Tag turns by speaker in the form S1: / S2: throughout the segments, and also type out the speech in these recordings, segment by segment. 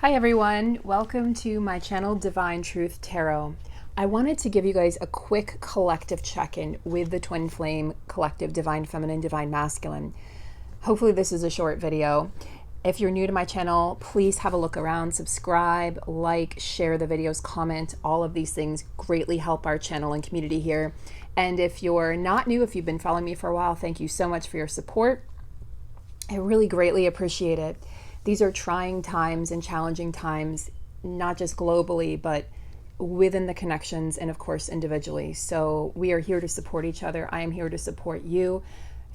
S1: Hi everyone, welcome to my channel Divine Truth Tarot. I wanted to give you guys a quick collective check-in with the Twin Flame Collective Divine Feminine, Divine Masculine. Hopefully this is a short video. If you're new to my channel, please have a look around, subscribe, like, share the videos, comment. All of these things greatly help our channel and community here. And if you're not new, if you've been following me for a while, thank you so much for your support. I really greatly appreciate it. These are trying times and challenging times, not just globally, but within the connections and of course individually. So we are here to support each other. I am here to support you.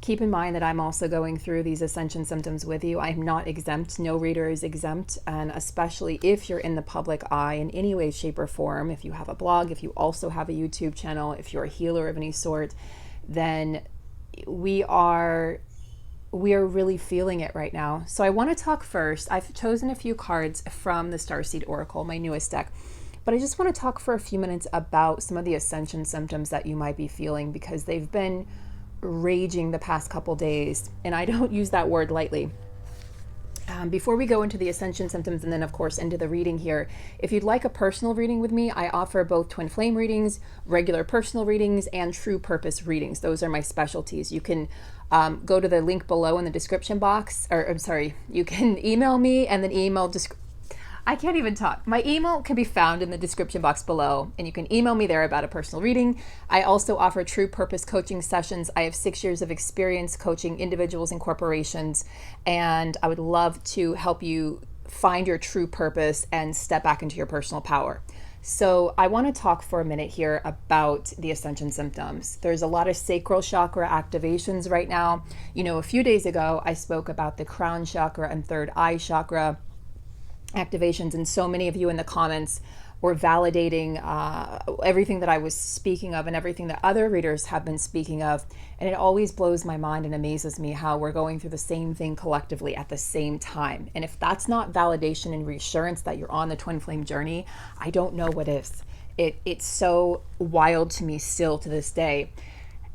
S1: Keep in mind that I'm also going through these ascension symptoms with you. I am not exempt. No reader is exempt. And especially if you're in the public eye in any way, shape, or form, if you have a blog, if you also have a YouTube channel, if you're a healer of any sort, then we are really feeling it right now. So I want to talk first. I've chosen a few cards from the Starseed Oracle, my newest deck, but I just want to talk for a few minutes about some of the ascension symptoms that you might be feeling, because they've been raging the past couple days, and I don't use that word lightly. Before we go into the ascension symptoms and then of course into the reading here, if you'd like a personal reading with me, I offer both twin flame readings, regular personal readings, and true purpose readings. Those are my specialties. You can go to the link below in the description box, or I'm sorry, you can email me and then I can't even talk. My email can be found in the description box below, and you can email me there about a personal reading. I also offer true purpose coaching sessions. I have 6 years of experience coaching individuals and corporations, and I would love to help you find your true purpose and step back into your personal power. So I want to talk for a minute here about the ascension symptoms. There's a lot of sacral chakra activations right now. You know, a few days ago, I spoke about the crown chakra and third eye chakra activations, and so many of you in the comments were validating everything that I was speaking of and everything that other readers have been speaking of. And it always blows my mind and amazes me how we're going through the same thing collectively at the same time. And if that's not validation and reassurance that you're on the twin flame journey, I don't know what is. It's so wild to me still to this day.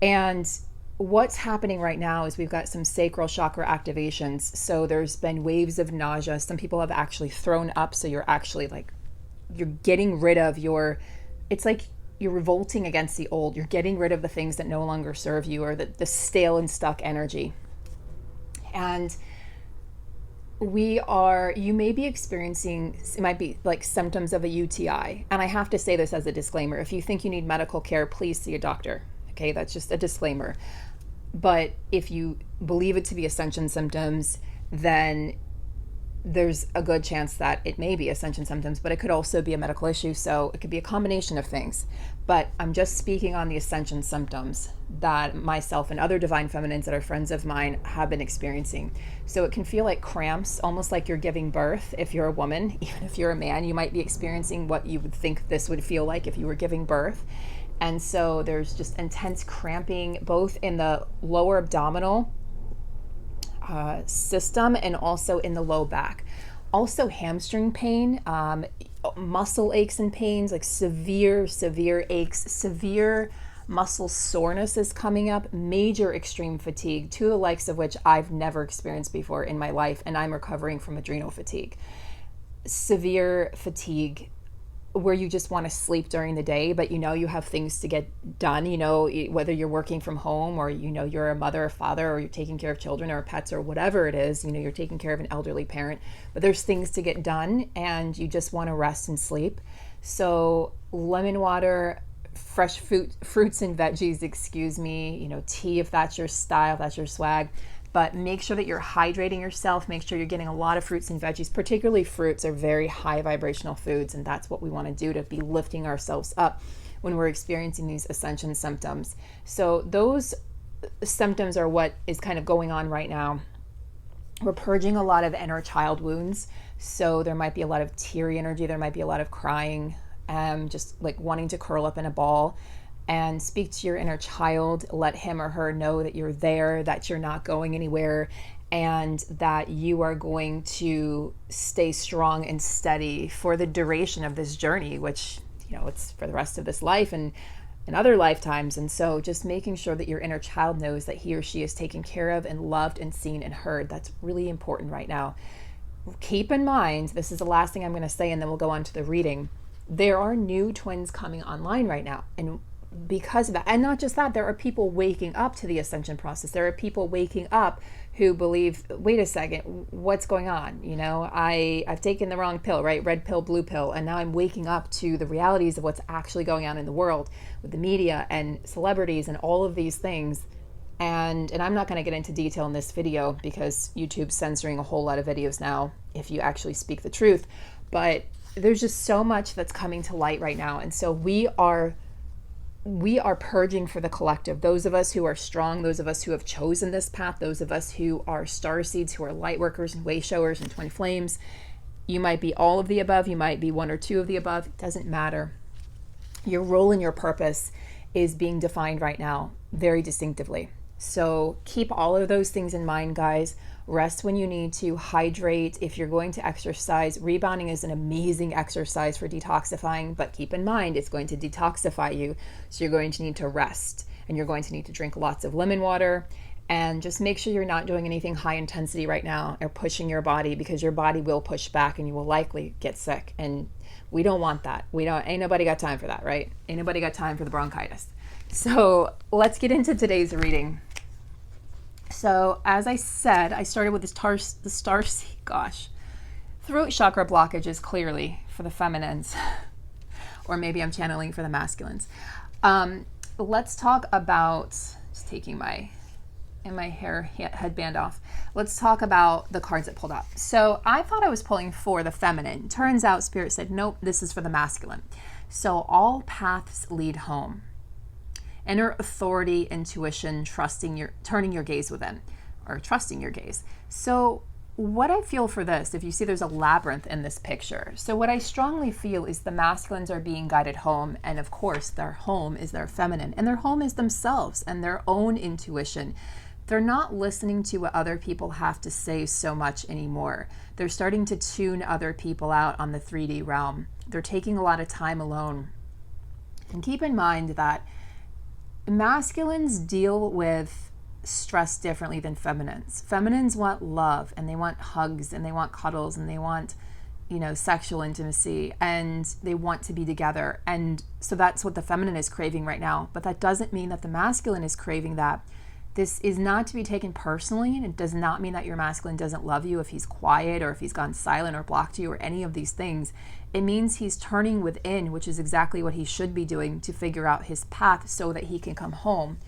S1: And what's happening right now is we've got some sacral chakra activations. So there's been waves of nausea. Some people have actually thrown up. So you're actually like, you're getting rid of it's like you're revolting against the old. You're getting rid of the things that no longer serve you, or the stale and stuck energy. And you may be experiencing, it might be like symptoms of a UTI. And I have to say this as a disclaimer. If you think you need medical care, please see a doctor. Okay, that's just a disclaimer. But if you believe it to be ascension symptoms, then there's a good chance that it may be ascension symptoms, but it could also be a medical issue. So it could be a combination of things. But I'm just speaking on the ascension symptoms that myself and other divine feminines that are friends of mine have been experiencing. So it can feel like cramps, almost like you're giving birth. If you're a woman, even if you're a man, you might be experiencing what you would think this would feel like if you were giving birth. And so there's just intense cramping, both in the lower abdominal system and also in the low back. Also hamstring pain, muscle aches and pains, like severe aches, severe muscle soreness is coming up, major extreme fatigue, to the likes of which I've never experienced before in my life, and I'm recovering from adrenal fatigue. Severe fatigue, where you just want to sleep during the day, but you know you have things to get done, you know, whether you're working from home or, you know, you're a mother or father, or you're taking care of children or pets or whatever it is, you know, you're taking care of an elderly parent, but there's things to get done and you just want to rest and sleep. So lemon water, fresh fruits and veggies, you know, tea if that's your style, if that's your swag. But make sure that you're hydrating yourself. Make sure you're getting a lot of fruits and veggies. Particularly fruits are very high vibrational foods, and that's what we want to do to be lifting ourselves up when we're experiencing these ascension symptoms. So those symptoms are what is kind of going on right now. We're purging a lot of inner child wounds. So there might be a lot of teary energy. There might be a lot of crying, just like wanting to curl up in a ball. And speak to your inner child, let him or her know that you're there, that you're not going anywhere, and that you are going to stay strong and steady for the duration of this journey, which, you know, it's for the rest of this life and other lifetimes. And so just making sure that your inner child knows that he or she is taken care of and loved and seen and heard. That's really important right now. keep in mind, this is the last thing I'm going to say, and then we'll go on to the reading. There are new twins coming online right now. And because of that, and not just that, there are people waking up to the ascension process. There are people waking up who believe, wait a second, what's going on? You know, I've taken the wrong pill, right? Red pill, blue pill. And now I'm waking up to the realities of what's actually going on in the world with the media and celebrities and all of these things. And I'm not going to get into detail in this video because YouTube's censoring a whole lot of videos now if you actually speak the truth. But there's just so much that's coming to light right now. And so we are purging for the collective. Those of us who are strong, those of us who have chosen this path, those of us who are starseeds, who are light workers and way showers and twin flames. You might be all of the above. You might be one or two of the above. It doesn't matter. Your role and your purpose is being defined right now very distinctively. So keep all of those things in mind, guys. Rest when you need to, hydrate. If you're going to exercise, rebounding is an amazing exercise for detoxifying, but keep in mind, it's going to detoxify you. So you're going to need to rest, and you're going to need to drink lots of lemon water, and just make sure you're not doing anything high intensity right now or pushing your body, because your body will push back and you will likely get sick. And we don't want that. Ain't nobody got time for that, right? Ain't nobody got time for the bronchitis. So let's get into today's reading. So as I said, I started with the star seed. Gosh, throat chakra blockages clearly for the feminines, or maybe I'm channeling for the masculines. Let's talk about, just taking my headband off. Let's talk about the cards that pulled up. So I thought I was pulling for the feminine. Turns out Spirit said, nope, this is for the masculine. So all paths lead home. Inner authority, intuition, turning your gaze within, or trusting your gaze. So what I feel for this, if you see there's a labyrinth in this picture. So what I strongly feel is the masculines are being guided home. And of course, their home is their feminine. And their home is themselves and their own intuition. They're not listening to what other people have to say so much anymore. They're starting to tune other people out on the 3D realm. They're taking a lot of time alone. And keep in mind that masculines deal with stress differently than feminines. Feminines want love, and they want hugs, and they want cuddles, and they want, sexual intimacy, and they want to be together. And so that's what the feminine is craving right now. But that doesn't mean that the masculine is craving that. This is not to be taken personally, and it does not mean that your masculine doesn't love you if he's quiet or if he's gone silent or blocked you or any of these things. It means he's turning within, which is exactly what he should be doing, to figure out his path so that he can come home,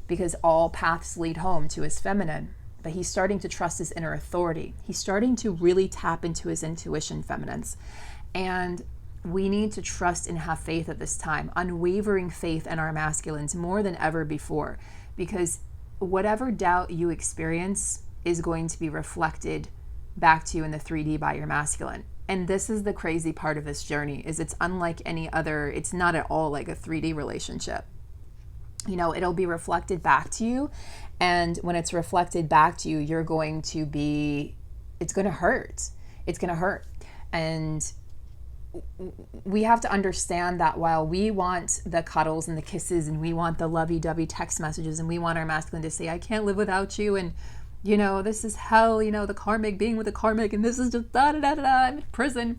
S1: because all paths lead home to his feminine. But he's starting to trust his inner authority. He's starting to really tap into his intuition, feminines. And we need to trust and have faith at this time, unwavering faith in our masculines more than ever before, because whatever doubt you experience is going to be reflected back to you in the 3D by your masculine. And this is the crazy part of this journey, is it's unlike any other, it's not at all like a 3D relationship. It'll be reflected back to you. And when it's reflected back to you, it's going to hurt. It's going to hurt. And we have to understand that while we want the cuddles and the kisses, and we want the lovey-dovey text messages, and we want our masculine to say, I can't live without you, and this is hell, the karmic being with the karmic, and this is just da-da-da-da-da, I'm in prison.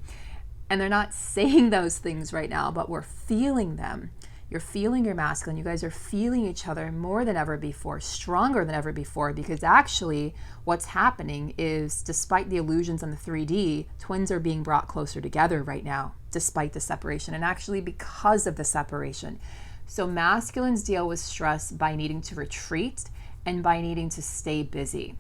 S1: And they're not saying those things right now, but we're feeling them. You're feeling your masculine. You guys are feeling each other more than ever before, stronger than ever before, because actually what's happening is, despite the illusions on the 3D, twins are being brought closer together right now, despite the separation, and actually because of the separation. So masculines deal with stress by needing to retreat and by needing to stay busy.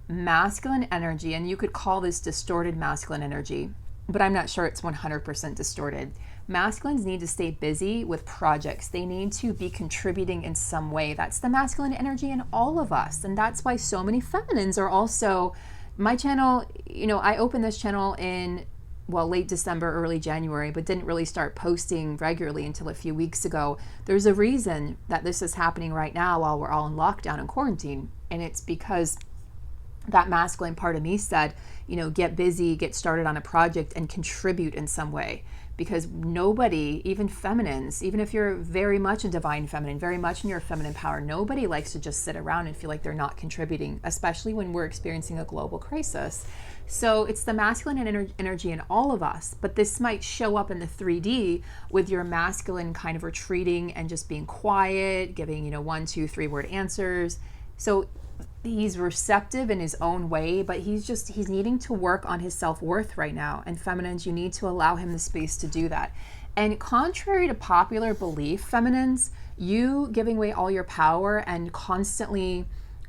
S1: Masculine energy, and you could call this distorted masculine energy, but I'm not sure it's 100% distorted. Masculines need to stay busy with projects. They need to be contributing in some way. That's the masculine energy in all of us. And that's why so many feminines are also, my channel, I opened this channel in, late December, early January, but didn't really start posting regularly until a few weeks ago. There's a reason that this is happening right now while we're all in lockdown and quarantine. And it's because that masculine part of me said, get busy, get started on a project, and contribute in some way. Because nobody, even feminines, even if you're very much a divine feminine, very much in your feminine power, nobody likes to just sit around and feel like they're not contributing, especially when we're experiencing a global crisis. So it's the masculine energy in all of us, but this might show up in the 3D with your masculine kind of retreating and just being quiet, giving, 1, 2, 3 word answers. So he's receptive in his own way, but he's needing to work on his self-worth right now. And feminines, you need to allow him the space to do that. And contrary to popular belief, feminines, you giving away all your power and constantly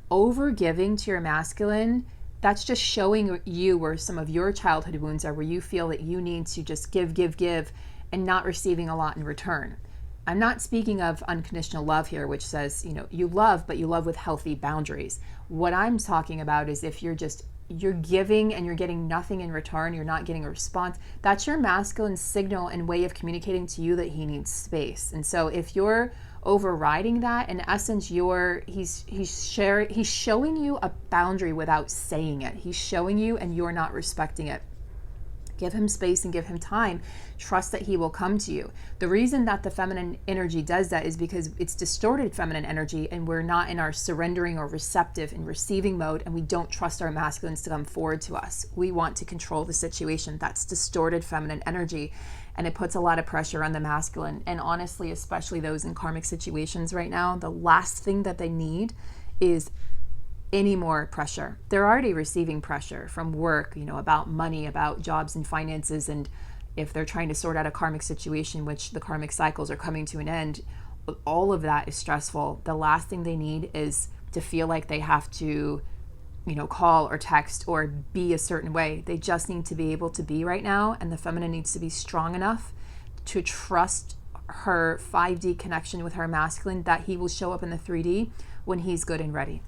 S1: over giving to your masculine, that's just showing you where some of your childhood wounds are, where you feel that you need to just give and not receiving a lot in return. I'm not speaking of unconditional love here, which says, you love, but you love with healthy boundaries. What I'm talking about is if you're giving and you're getting nothing in return, you're not getting a response, that's your masculine signal and way of communicating to you that he needs space. And so if you're overriding that, in essence, he's showing you a boundary without saying it. He's showing you and you're not respecting it. Give him space and give him time. Trust that he will come to you. The reason that the feminine energy does that is because it's distorted feminine energy and we're not in our surrendering or receptive and receiving mode, and we don't trust our masculines to come forward to us. We want to control the situation. That's distorted feminine energy, and it puts a lot of pressure on the masculine. And honestly, especially those in karmic situations right now, the last thing that they need is any more pressure. They're already receiving pressure from work, about money, about jobs and finances. And if they're trying to sort out a karmic situation, which the karmic cycles are coming to an end, all of that is stressful. The last thing they need is to feel like they have to, call or text or be a certain way. They just need to be able to be right now. And the feminine needs to be strong enough to trust her 5D connection with her masculine, that he will show up in the 3D when he's good and ready.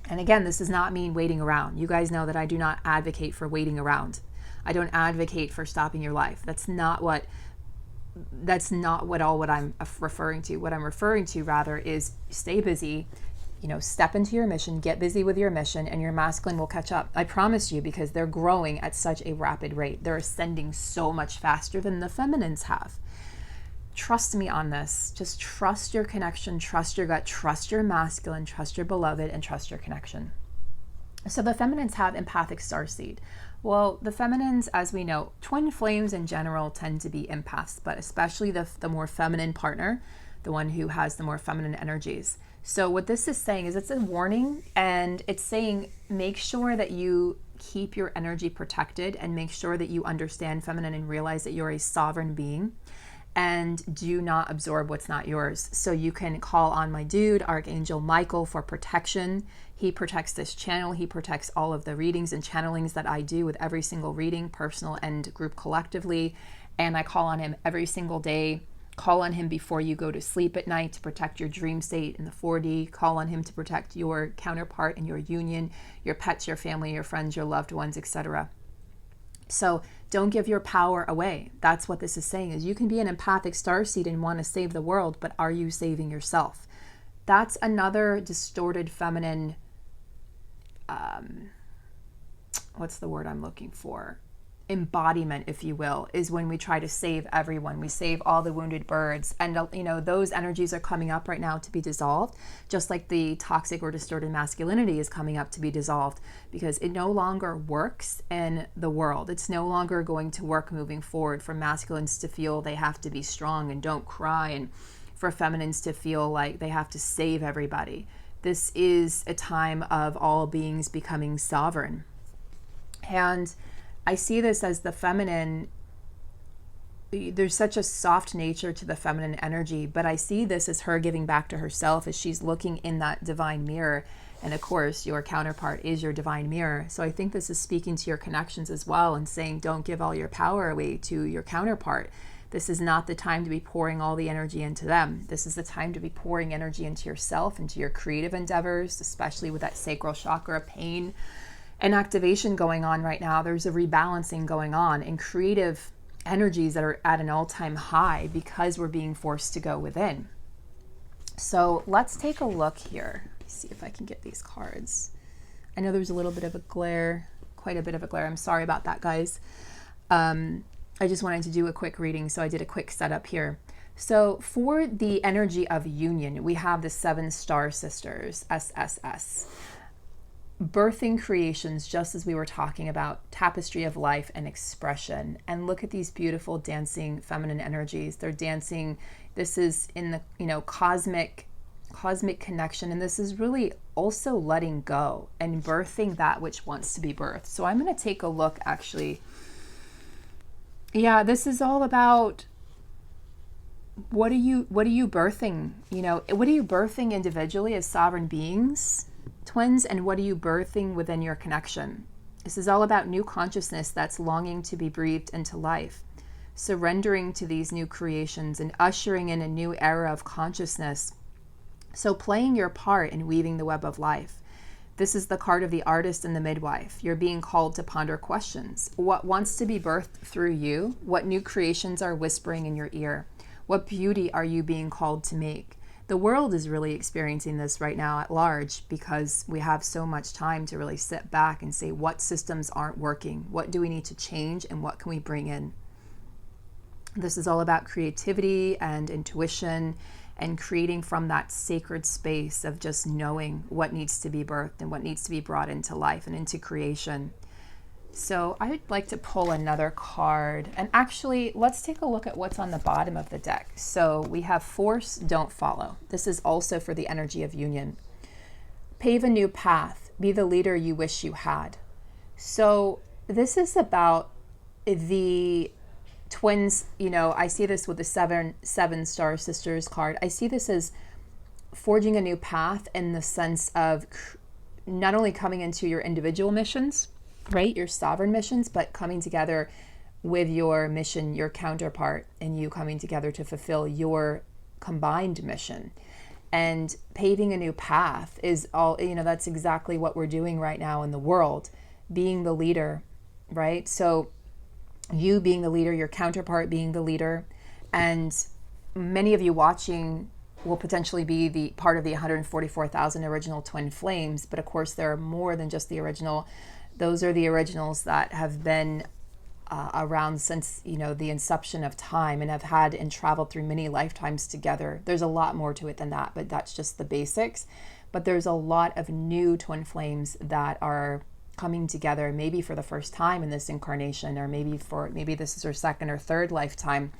S1: And again, this does not mean waiting around. You guys know that I do not advocate for waiting around. I don't advocate for stopping your life. That's not what I'm referring to. What I'm referring to rather is stay busy, step into your mission, get busy with your mission, and your masculine will catch up. I promise you, because they're growing at such a rapid rate. They're ascending so much faster than the feminines have. Trust me on this. Just trust your connection, trust your gut, trust your masculine, trust your beloved, and trust your connection. So the feminines have empathic starseed. Well, the feminines, as we know, twin flames in general tend to be empaths, but especially the more feminine partner, the one who has the more feminine energies. So what this is saying is it's a warning, and it's saying make sure that you keep your energy protected and make sure that you understand feminine and realize that you're a sovereign being. And do not absorb what's not yours. So you can call on my dude, Archangel Michael, for protection. He protects this channel. He protects all of the readings and channelings that I do with every single reading, personal and group collectively. And I call on him every single day. Call on him before you go to sleep at night to protect your dream state in the 4D. Call on him to protect your counterpart in your union, your pets, your family, your friends, your loved ones, etc. So don't give your power away. That's what this is saying, is you can be an empathic starseed and want to save the world, but are you saving yourself? That's another distorted feminine, what's the word I'm looking for? Embodiment, if you will, is when we try to save everyone. We save all the wounded birds. And, those energies are coming up right now to be dissolved, just like the toxic or distorted masculinity is coming up to be dissolved, because it no longer works in the world. It's no longer going to work moving forward for masculines to feel they have to be strong and don't cry, and for feminines to feel like they have to save everybody. This is a time of all beings becoming sovereign. And I see this as the feminine. There's such a soft nature to the feminine energy, but I see this as her giving back to herself as she's looking in that divine mirror. And of course, your counterpart is your divine mirror. So I think this is speaking to your connections as well and saying, don't give all your power away to your counterpart. This is not the time to be pouring all the energy into them. This is the time to be pouring energy into yourself, into your creative endeavors, especially with that sacral chakra pain and activation going on right now. There's a rebalancing going on in creative energies that are at an all-time high because we're being forced to go within. So let's take a look here. See if I can get these cards. I know there's a little bit of a glare, quite a bit of a glare. I'm sorry about that, guys. I just wanted to do a quick reading, so I did a quick setup here. So for the energy of union, we have the 7 star sisters, SSS. birthing creations, just as we were talking about, tapestry of life and expression. And look at these beautiful dancing feminine energies. They're dancing. This is in the, cosmic connection. And this is really also letting go and birthing that which wants to be birthed. So I'm going to take a look, actually. Yeah, this is all about what are you birthing? What are you birthing individually as sovereign beings, twins, and what are you birthing within your connection? This is all about new consciousness that's longing to be breathed into life, surrendering to these new creations and ushering in a new era of consciousness. So playing your part in weaving the web of life. This is the card of the artist and the midwife. You're being called to ponder questions. What wants to be birthed through you? What new creations are whispering in your ear? What beauty are you being called to make? The world is really experiencing this right now at large because we have so much time to really sit back and say, what systems aren't working? What do we need to change? And what can we bring in? This is all about creativity and intuition and creating from that sacred space of just knowing what needs to be birthed and what needs to be brought into life and into creation. So I would like to pull another card. And actually, let's take a look at what's on the bottom of the deck. So we have force, don't follow. This is also for the energy of union. Pave a new path. Be the leader you wish you had. So this is about the twins. I see this with the seven star sisters card. I see this as forging a new path in the sense of not only coming into your individual missions, right, your sovereign missions, but coming together with your mission, your counterpart, and you coming together to fulfill your combined mission. And paving a new path is all, that's exactly what we're doing right now in the world, being the leader, right? So you being the leader, your counterpart being the leader, and many of you watching will potentially be the part of the 144,000 original twin flames, but of course there are more than just the original. Those are the originals that have been around since, the inception of time and have had and traveled through many lifetimes together. There's a lot more to it than that, but that's just the basics. But there's a lot of new twin flames that are coming together, maybe for the first time in this incarnation, or maybe this is her second or third lifetime.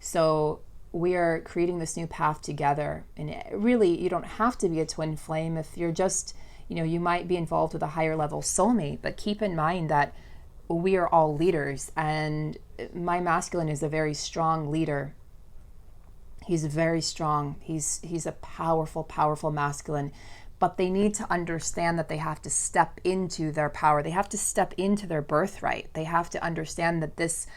S1: So we are creating this new path together. And really, you don't have to be a twin flame if you're just, you might be involved with a higher level soulmate, but keep in mind that we are all leaders, and my masculine is a very strong leader. He's very strong. He's a powerful, powerful masculine, but they need to understand that they have to step into their power. They have to step into their birthright. They have to understand that this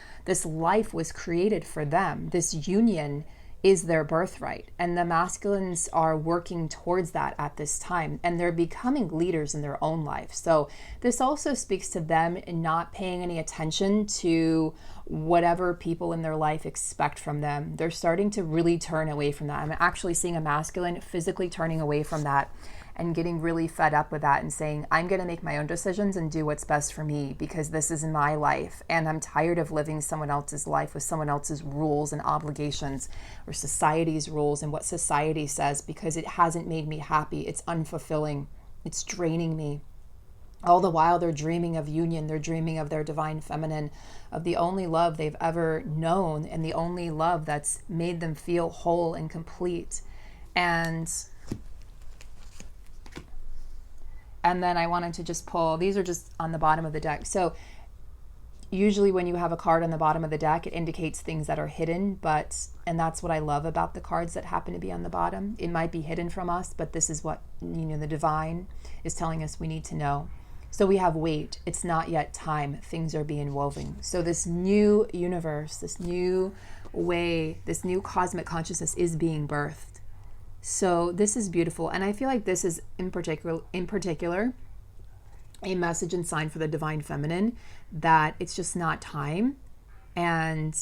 S1: life was created for them. This union is their birthright, and the masculines are working towards that at this time, and they're becoming leaders in their own life. So this also speaks to them not paying any attention to whatever people in their life expect from them. They're starting to really turn away from that. I'm actually seeing a masculine physically turning away from that and getting really fed up with that and saying, I'm going to make my own decisions and do what's best for me because this is my life. And I'm tired of living someone else's life with someone else's rules and obligations, or society's rules and what society says, because it hasn't made me happy. It's unfulfilling. It's draining me. All the while they're dreaming of union. They're dreaming of their divine feminine, of the only love they've ever known and the only love that's made them feel whole and complete. And then I wanted to just pull, these are just on the bottom of the deck. So usually when you have a card on the bottom of the deck, it indicates things that are hidden, and that's what I love about the cards that happen to be on the bottom. It might be hidden from us, but this is what, the divine is telling us we need to know. So we have wait. It's not yet time. Things are being woven. So this new universe, this new way, this new cosmic consciousness is being birthed. So this is beautiful. And I feel like this is in particular a message and sign for the divine feminine, that it's just not time, and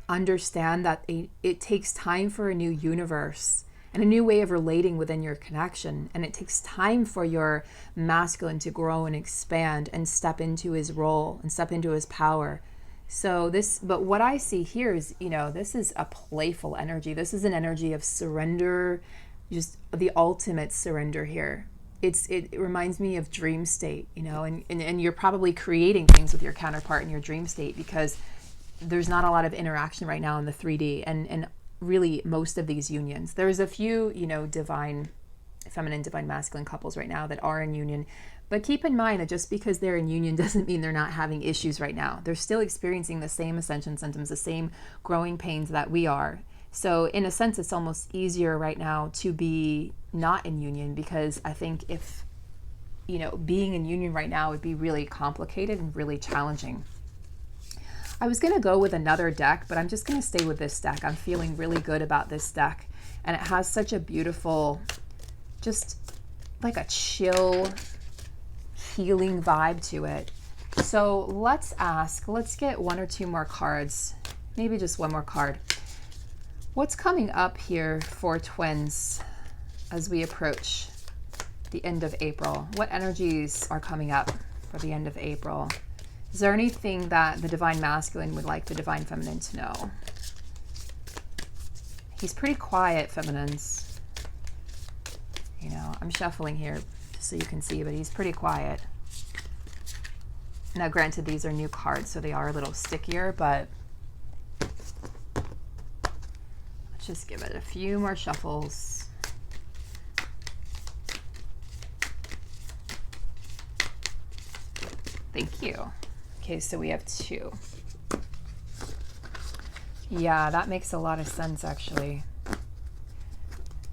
S1: understand that it takes time for a new universe and a new way of relating within your connection. And it takes time for your masculine to grow and expand and step into his role and step into his power. So but what I see here is, this is a playful energy. This is an energy of surrender, just the ultimate surrender here. it reminds me of dream state, you know, and you're probably creating things with your counterpart in your dream state because there's not a lot of interaction right now in the 3D and really most of these unions. There's a few, you know, divine feminine, divine masculine couples right now that are in union. But keep in mind that just because they're in union doesn't mean they're not having issues right now. They're still experiencing the same ascension symptoms, the same growing pains that we are. So in a sense, it's almost easier right now to be not in union, because I think if, you know, being in union right now would be really complicated and really challenging. I was going to go with another deck, but I'm just going to stay with this deck. I'm feeling really good about this deck. And it has such a beautiful, just like a chill, healing vibe to it. So let's get one or two more cards, maybe just one more card. What's coming up here for twins as we approach the end of April? What energies are coming up for the end of April? Is there anything that the divine masculine would like the divine feminine to know? He's pretty quiet, feminines. You know, I'm shuffling here so you can see, but he's pretty quiet. Now, granted, these are new cards, so they are a little stickier, but let's just give it a few more shuffles. Thank you. Okay, so we have two. Yeah, that makes a lot of sense, actually.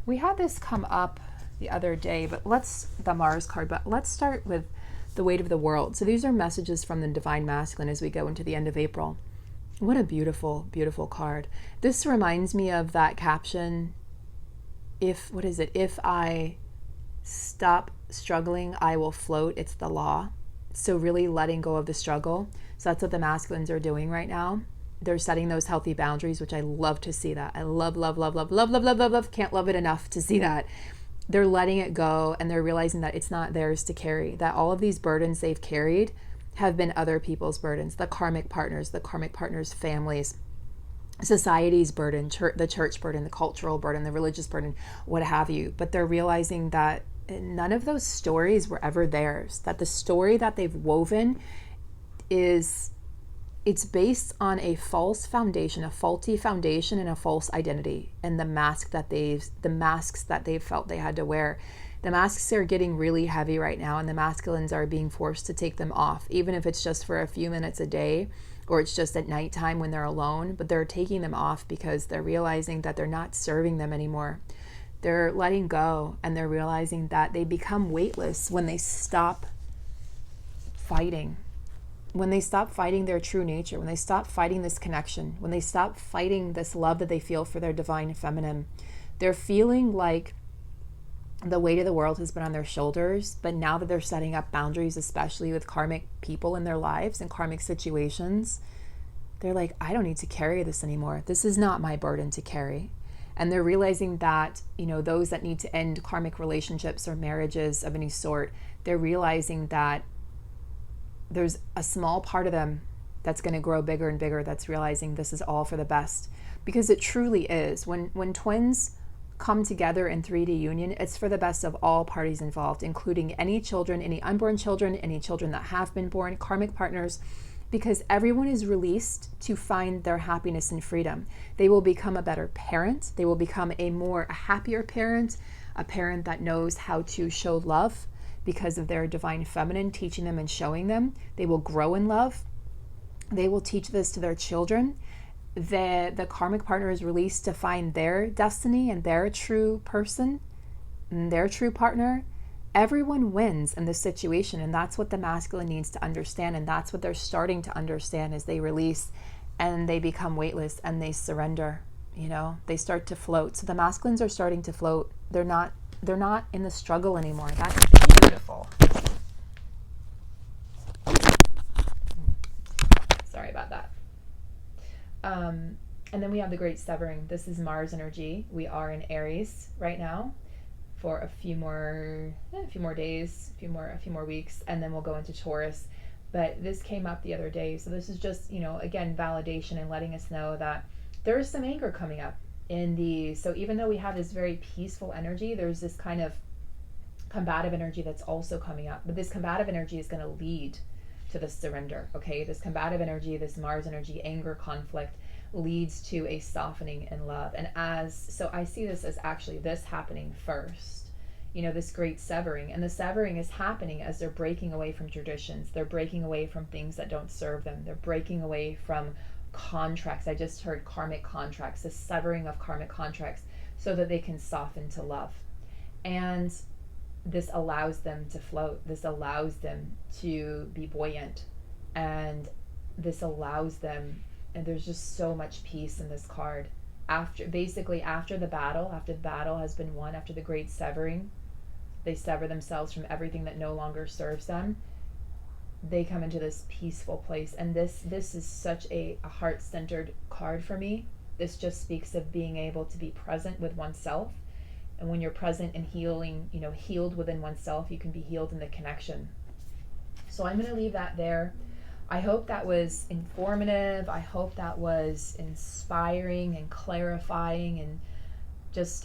S1: We had this come up the other day, but the Mars card, but let's start with the weight of the world. So these are messages from the divine masculine as we go into the end of April. What a beautiful, beautiful card. This reminds me of that caption, if I stop struggling, I will float. It's the law. So really letting go of the struggle. So that's what the masculines are doing right now. They're setting those healthy boundaries, which I love to see that. I love, love, love, love, love, love, love, love, love. Can't love it enough to see that. They're letting it go, and they're realizing that it's not theirs to carry, that all of these burdens they've carried have been other people's burdens, the karmic partners' families, society's burden, the church burden, the cultural burden, the religious burden, what have you. But they're realizing that none of those stories were ever theirs, that the story that they've woven it's based on a false foundation, a faulty foundation, and a false identity, and the masks that they've felt they had to wear. The masks are getting really heavy right now, and the masculines are being forced to take them off, even if it's just for a few minutes a day, or it's just at nighttime when they're alone. But they're taking them off because they're realizing that they're not serving them anymore. They're letting go, and they're realizing that they become weightless when they stop fighting. When they stop fighting their true nature, when they stop fighting this connection, when they stop fighting this love that they feel for their divine feminine, they're feeling like the weight of the world has been on their shoulders. But now that they're setting up boundaries, especially with karmic people in their lives and karmic situations, they're like, I don't need to carry this anymore. This is not my burden to carry. And they're realizing that, you know, those that need to end karmic relationships or marriages of any sort, they're realizing that there's a small part of them that's going to grow bigger and bigger, that's realizing this is all for the best. Because it truly is. When twins come together in 3D union, it's for the best of all parties involved, including any children, any unborn children, any children that have been born, karmic partners, because everyone is released to find their happiness and freedom. They will become a better parent. They will become a happier parent, a parent that knows how to show love, because of their divine feminine teaching them and showing them. They will grow in love. They will teach this to their children. The karmic partner is released to find their destiny and their true person and their true partner. Everyone wins in this situation, and that's what the masculine needs to understand, and that's what they're starting to understand as they release and they become weightless and they surrender. You know, they start to float. So the masculines are starting to float. They're not in the struggle anymore. That's beautiful. Sorry about that. And then we have the Great Severing. This is Mars energy. We are in Aries right now for a few more days, a few more weeks, and then we'll go into Taurus. But this came up the other day, so this is just, you know, again, validation and letting us know that there is some anger coming up. So even though we have this very peaceful energy, there's this kind of combative energy that's also coming up. But this combative energy is going to lead to the surrender, okay? This combative energy, this Mars energy, anger, conflict, leads to a softening in love. And so I see this as actually this happening first, this great severing. And the severing is happening as they're breaking away from traditions. They're breaking away from things that don't serve them. They're breaking away from contracts. I just heard karmic contracts, the severing of karmic contracts, so that they can soften to love. And this allows them to float. This allows them to be buoyant. And this allows them, and there's just so much peace in this card. After the battle has been won, after the great severing, they sever themselves from everything that no longer serves them. They come into this peaceful place. And this is such a heart-centered card for me. This just speaks of being able to be present with oneself. And when you're present and healing, healed within oneself, you can be healed in the connection. So I'm going to leave that there. I hope that was informative. I hope that was inspiring and clarifying, and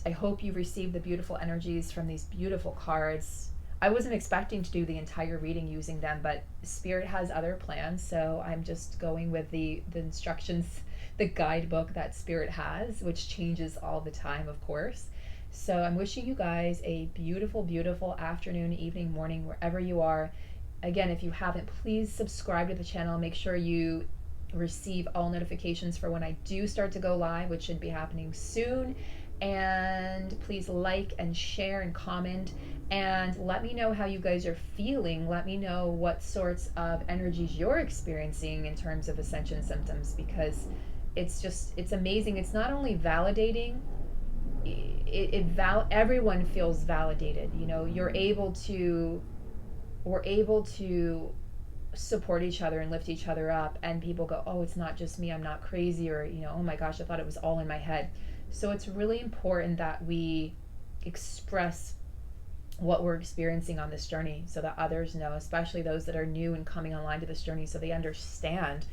S1: I hope you received the beautiful energies from these beautiful cards. I wasn't expecting to do the entire reading using them, but Spirit has other plans, so I'm just going with the instructions, the guidebook that Spirit has, which changes all the time, of course. So I'm wishing you guys a beautiful, beautiful afternoon, evening, morning, wherever you are. Again, if you haven't, please subscribe to the channel. Make sure you receive all notifications for when I do start to go live, which should be happening soon. And please like and share and comment, and let me know how you guys are feeling. Let me know what sorts of energies you're experiencing in terms of Ascension symptoms, because it's amazing. It's not only validating, everyone feels validated. We're able to support each other and lift each other up, and people go, oh, it's not just me, I'm not crazy, or oh my gosh, I thought it was all in my head. So it's really important that we express what we're experiencing on this journey, so that others know, especially those that are new and coming online to this journey, so they understand,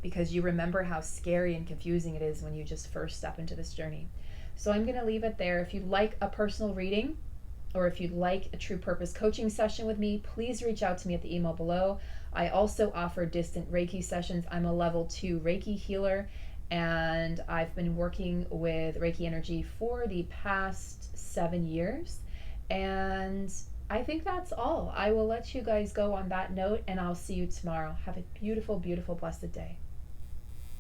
S1: because you remember how scary and confusing it is when you just first step into this journey. So I'm going to leave it there. If you'd like a personal reading, or if you'd like a True Purpose coaching session with me, please reach out to me at the email below. I also offer distant Reiki sessions. I'm a level 2 Reiki healer, and I've been working with Reiki energy for the past 7 years. And I think that's all. I will let you guys go on that note, and I'll see you tomorrow. Have a beautiful, beautiful, blessed day.